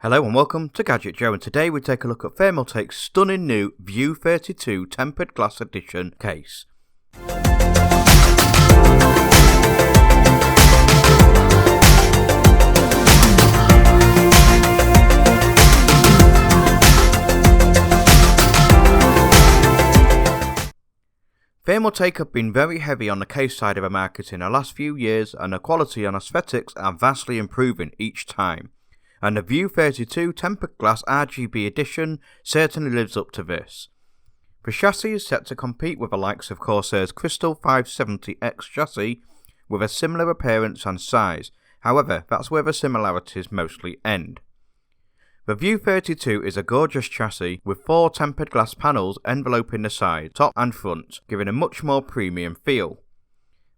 Hello and welcome to Gadget Joe, and today we take a look at Thermaltake's stunning new View 32 Tempered Glass Edition case. Thermaltake have been very heavy on the case side of the market in the last few years, and the quality and aesthetics are vastly improving each time. And the View 32 Tempered Glass RGB edition certainly lives up to this. The chassis is set to compete with the likes of Corsair's Crystal 570X chassis with a similar appearance and size, however that's where the similarities mostly end. The View 32 is a gorgeous chassis with 4 tempered glass panels enveloping the side, top and front, giving a much more premium feel.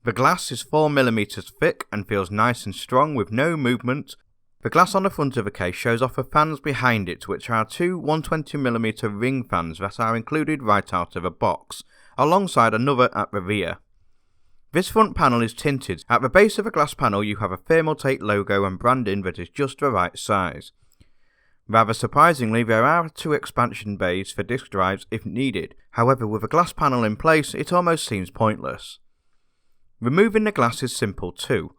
The glass is 4mm thick and feels nice and strong with no movement. The glass on the front of the case shows off the fans behind it, which are 2 120mm ring fans that are included right out of the box, alongside another at the rear. This front panel is tinted. At the base of the glass panel you have a Thermaltake logo and branding that is just the right size. Rather surprisingly, there are 2 expansion bays for disk drives if needed, however with a glass panel in place it almost seems pointless. Removing the glass is simple too.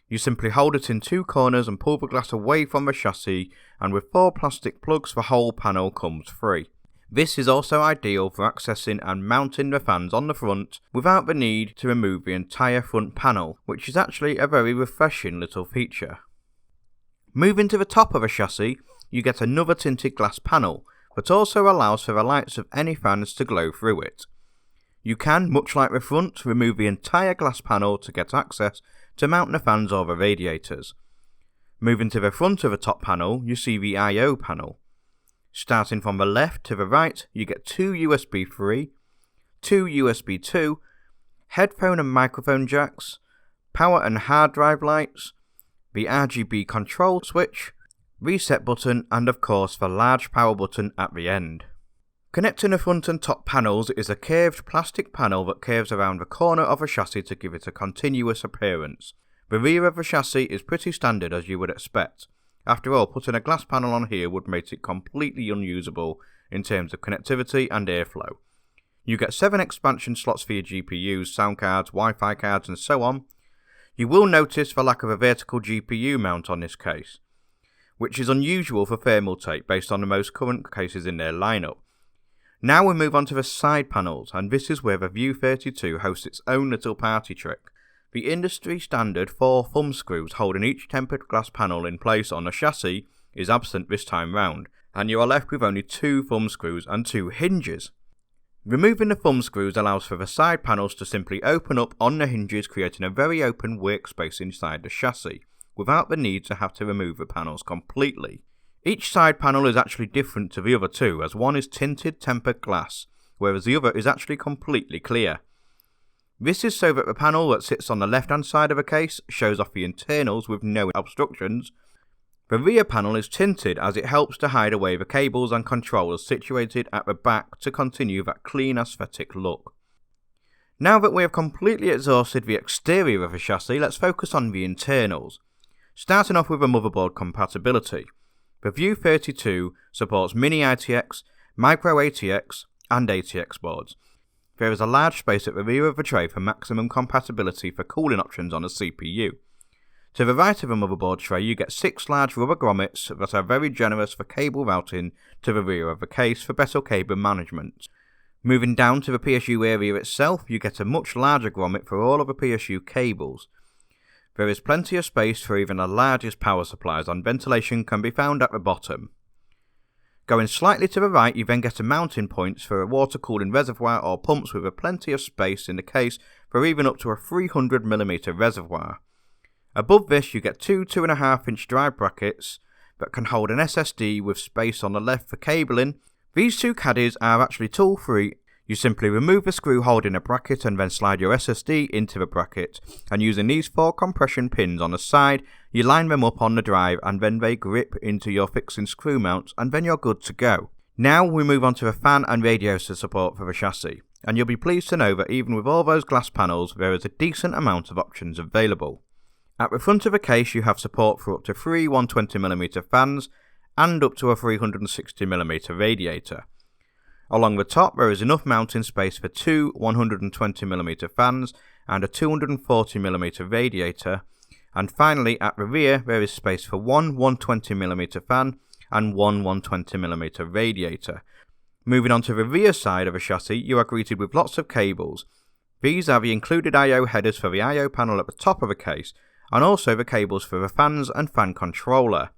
You simply hold it in 2 corners and pull the glass away from the chassis, and with 4 plastic plugs the whole panel comes free. This is also ideal for accessing and mounting the fans on the front without the need to remove the entire front panel, which is actually a very refreshing little feature. Moving to the top of the chassis, you get another tinted glass panel, but also allows for the lights of any fans to glow through it. You can, much like the front, remove the entire glass panel to get access to mount the fans or the radiators. Moving to the front of the top panel, you see the I/O panel. Starting from the left to the right, you get 2 USB 3, 2 USB 2, headphone and microphone jacks, power and hard drive lights, the RGB control switch, reset button, and of course the large power button at the end. Connecting the front and top panels is a curved plastic panel that curves around the corner of the chassis to give it a continuous appearance. The rear of the chassis is pretty standard as you would expect. After all, putting a glass panel on here would make it completely unusable in terms of connectivity and airflow. You get 7 expansion slots for your GPUs, sound cards, Wi-Fi cards and so on. You will notice the lack of a vertical GPU mount on this case, which is unusual for Thermaltake based on the most current cases in their lineup. Now we move on to the side panels, and this is where the View 32 hosts its own little party trick. The industry standard 4 thumb screws holding each tempered glass panel in place on the chassis is absent this time round, and you are left with only 2 thumb screws and 2 hinges. Removing the thumb screws allows for the side panels to simply open up on the hinges, creating a very open workspace inside the chassis, without the need to have to remove the panels completely. Each side panel is actually different to the other 2, as one is tinted tempered glass, whereas the other is actually completely clear. This is so that the panel that sits on the left hand side of a case shows off the internals with no obstructions. The rear panel is tinted as it helps to hide away the cables and controllers situated at the back to continue that clean aesthetic look. Now that we have completely exhausted the exterior of the chassis, let's focus on the internals. Starting off with the motherboard compatibility. The View 32 supports mini ITX, micro ATX and ATX boards. There is a large space at the rear of the tray for maximum compatibility for cooling options on a CPU. To the right of the motherboard tray you get 6 large rubber grommets that are very generous for cable routing to the rear of the case for better cable management. Moving down to the PSU area itself, you get a much larger grommet for all of the PSU cables. There is plenty of space for even the largest power supplies, and ventilation can be found at the bottom. Going slightly to the right, you then get a mounting point for a water cooling reservoir or pumps with plenty of space in the case for even up to a 300mm reservoir. Above this you get 2 2.5-inch drive brackets that can hold an SSD with space on the left for cabling. These 2 caddies are actually tool free. You simply remove the screw holding a bracket and then slide your SSD into the bracket, and using these 4 compression pins on the side, you line them up on the drive and then they grip into your fixing screw mounts, and then you're good to go. Now we move on to the fan and radiator support for the chassis, and you'll be pleased to know that even with all those glass panels there is a decent amount of options available. At the front of the case you have support for up to 3 120mm fans and up to a 360mm radiator. Along the top there is enough mounting space for two 120mm fans and a 240mm radiator, and finally at the rear there is space for one 120mm fan and one 120mm radiator. Moving on to the rear side of the chassis, you are greeted with lots of cables. These are the included I/O headers for the I/O panel at the top of the case, and also the cables for the fans and fan controller.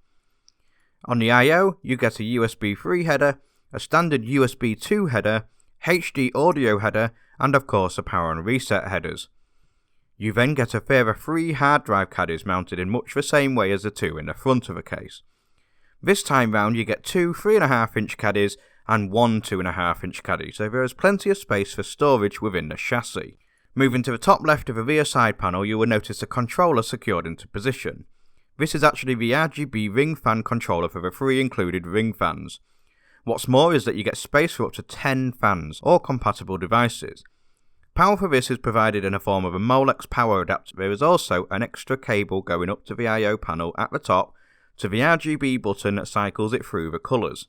On the I/O, you get a USB 3 header, a standard USB 2 header, HD audio header, and of course the power and reset headers. You then get a further 3 hard drive caddies mounted in much the same way as the two in the front of the case. This time round you get two 3.5-inch caddies and one 2.5-inch caddy, so there is plenty of space for storage within the chassis. Moving to the top left of the rear side panel, you will notice a controller secured into position. This is actually the Rgb Ring Fan Controller for the 3 included ring fans. What's more is that you get space for up to 10 fans, or compatible devices. Power for this is provided in the form of a Molex power adapter. There is also an extra cable going up to the I/O panel at the top to the RGB button that cycles it through the colours.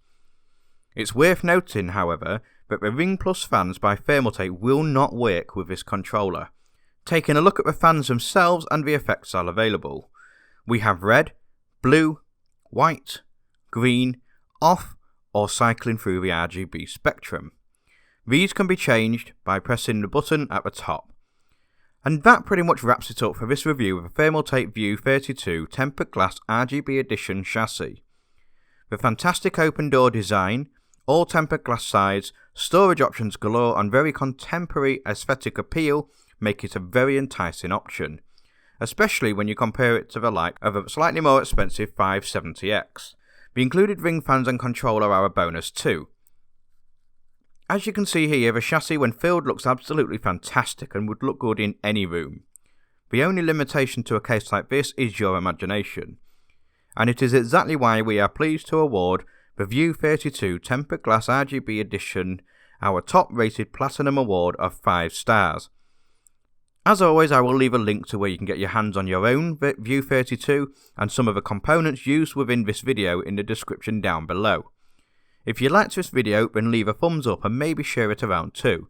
It's worth noting, however, that the Ring Plus fans by Thermaltake will not work with this controller. Taking a look at the fans themselves and the effects are available. We have red, blue, white, green, off, or cycling through the RGB spectrum. These can be changed by pressing the button at the top. And that pretty much wraps it up for this review of the Thermaltake View 32 Tempered Glass RGB Edition chassis. The fantastic open door design, all tempered glass sides, storage options galore and very contemporary aesthetic appeal make it a very enticing option, especially when you compare it to the like of a slightly more expensive 570X. The included ring fans and controller are a bonus too. As you can see here, the chassis when filled looks absolutely fantastic and would look good in any room. The only limitation to a case like this is your imagination. And it is exactly why we are pleased to award the View 32 Tempered Glass RGB Edition our top rated Platinum Award of 5 stars. As always, I will leave a link to where you can get your hands on your own View 32 and some of the components used within this video in the description down below. If you liked this video, then leave a thumbs up and maybe share it around too.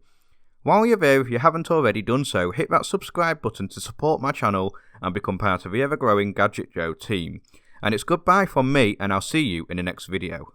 While you're there, if you haven't already done so, hit that subscribe button to support my channel and become part of the ever growing Gadget Joe team. And it's goodbye from me, and I'll see you in the next video.